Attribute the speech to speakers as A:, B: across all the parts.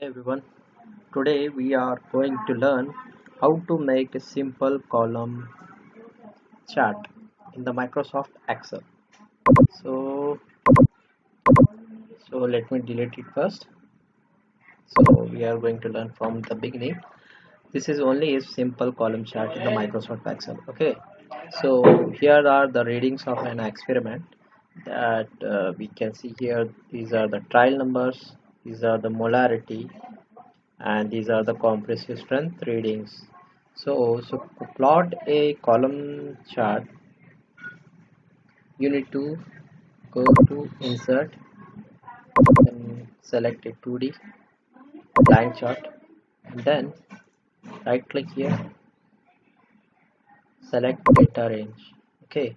A: Everyone, today we are going to learn how to make a simple column chart in the Microsoft Excel. So, so let me delete it first. So we are going to learn from the beginning. This is only a simple column chart in the Microsoft Excel. Okay. So here are the readings of an experiment that we can see here. These are the trial numbers. These are the molarity, and these are the compressive strength readings. So to plot a column chart, you need to go to insert and select a 2D line chart, and then right click here, select data range. Okay,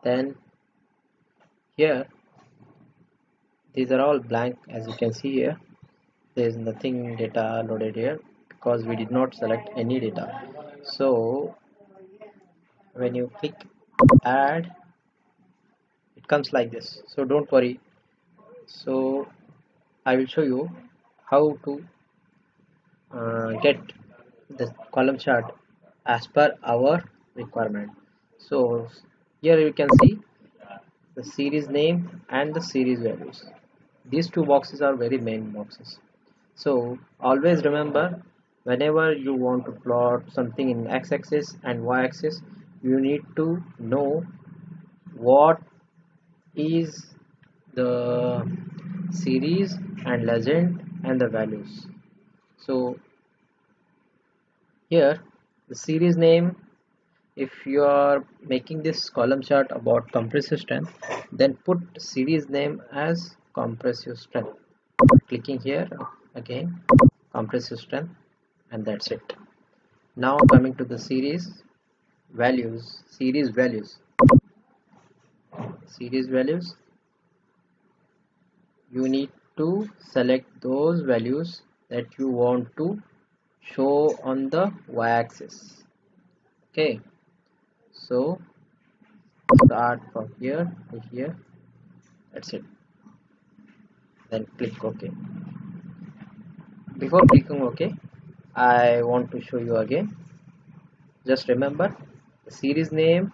A: then here these are all blank. As you can see here, there is nothing data loaded here because we did not select any data. So when you click add, it comes like this. So don't worry. So I will show you how to get the column chart as per our requirement. So here you can see the series name and the series values. These two boxes are very main boxes. So always remember, whenever you want to plot something in x-axis and y-axis, you need to know what is the series and legend and the values. So here the series name, if you are making this column chart about compressive strength, then put series name as compressive strength. Clicking here again, compressive strength, and that's it. Now coming to the series values, you need to select those values that you want to show on the y-axis. Okay, so start from here to here, that's it, then click OK. Before clicking OK, I want to show you again. Just remember, the series name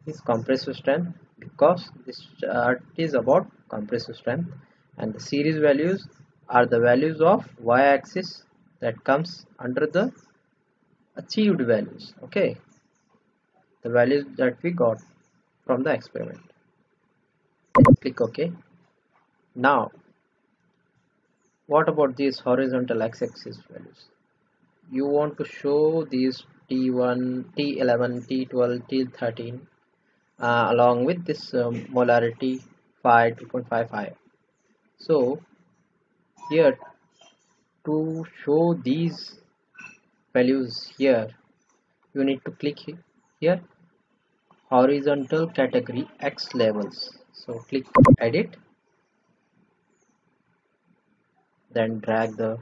A: is compressive strength because this chart is about compressive strength, and the series values are the values of y-axis that comes under the achieved values. Okay, the values that we got from the experiment. Click OK. Now what about these horizontal x-axis values? You want to show these T1, T11, T12, T13 along with this molarity 5, 2.55. So here, to show these values here, you need to click here horizontal category X labels. So click edit, then drag the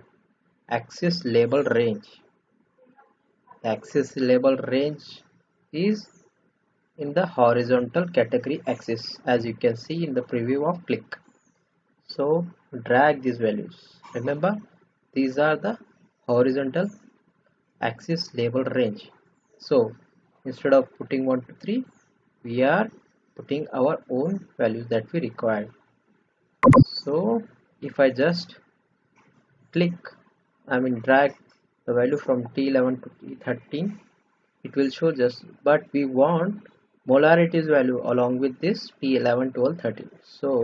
A: axis label range. The axis label range is in the horizontal category axis, as you can see in the preview of click. So drag these values. Remember, these are the horizontal axis label range. So instead of putting 1 to 3, we are putting our own values that we require. So if I just drag the value from T11 to T13, it will show just, but we want molarity's value along with this T11, 12, 13. So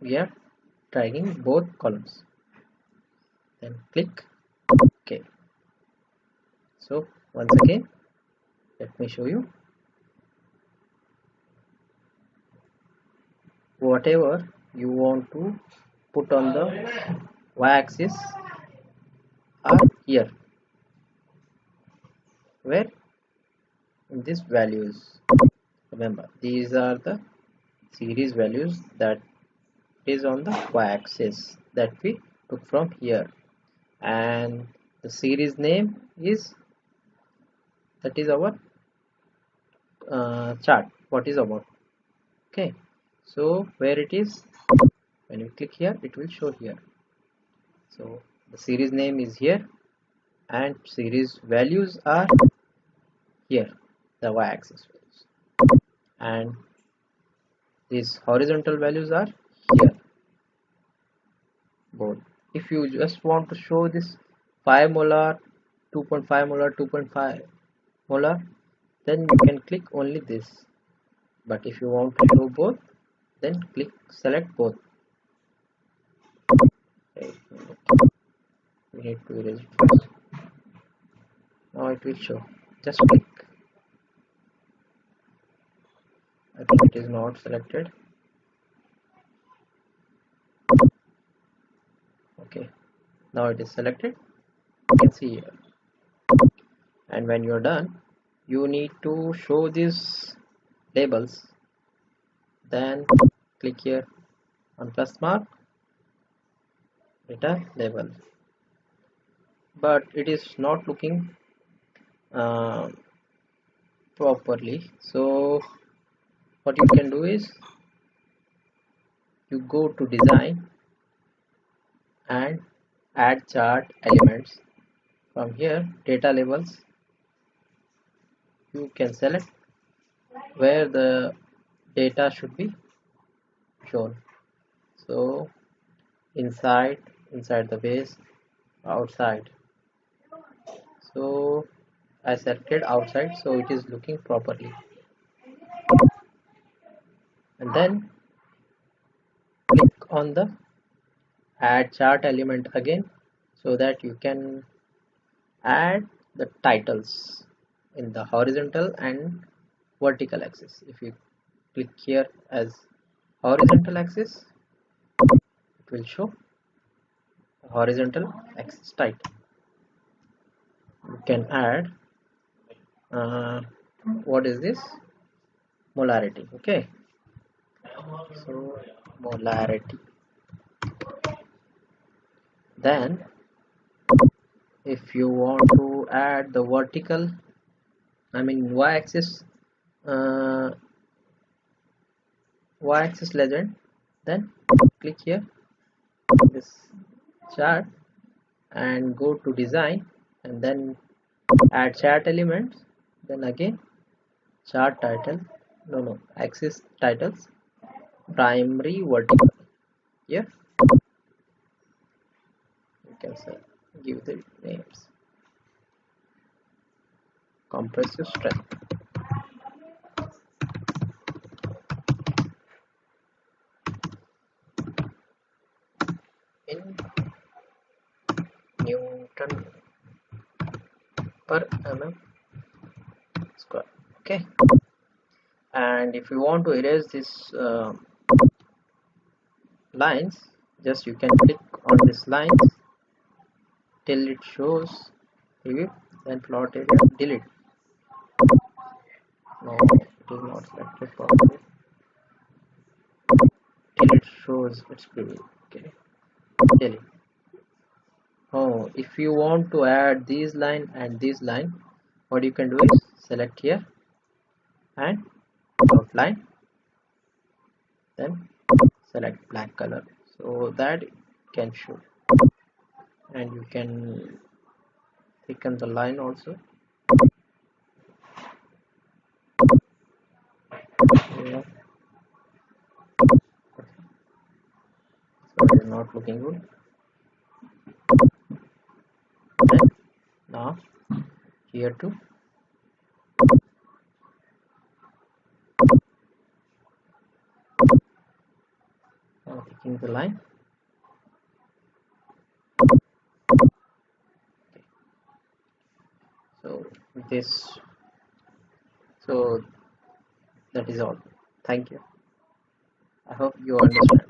A: we are dragging both columns, then click OK. So once again, let me show you. Whatever you want to put on the y-axis are here, where in these values, remember these are the series values that is on the y-axis that we took from here, and the series name is, that is our chart, what is about. Okay, so where it is, When you click here, it will show here. So the series name is here and series values are here, the y-axis values, and these horizontal values are here, both. If you just want to show this 5 molar, 2.5 molar, 2.5 molar, then you can click only this. But if you want to show both, then select both. Wait a minute. We need to erase it first. Now it will show. Just click. I think it is not selected. Okay, now it is selected. You can see here. And when you are done, you need to show these labels. Then click here on plus mark, data label. But it is not looking properly. So what you can do is you go to design and add chart elements. From here, data labels, you can select where the data should be shown. So inside the base, outside. So I selected outside, so it is looking properly. And then click on the add chart element again, so that you can add the titles in the horizontal and vertical axis. If you click here as horizontal axis, it will show horizontal axis title. You can add what is this, molarity. Okay, so molarity. Then if you want to add the vertical, I mean y-axis legend, then click here this chart and go to design and then add chart elements, then again chart title, axis titles, primary, vertical. Here you can say, give the names, compressive strength, in Newton per mm square. Okay, and if you want to erase this lines, just you can click on this lines till it shows preview, then plot area, delete. No, it is not selected properly till it shows its preview. Okay, delete. Oh, if you want to add these line and this line, what you can do is select here and outline, then select black color so that it can show, and you can thicken the line also. Yeah. So it is not looking good. Then now here too, now taking the line. Okay. So this, so that is all. Thank you. I hope you understand.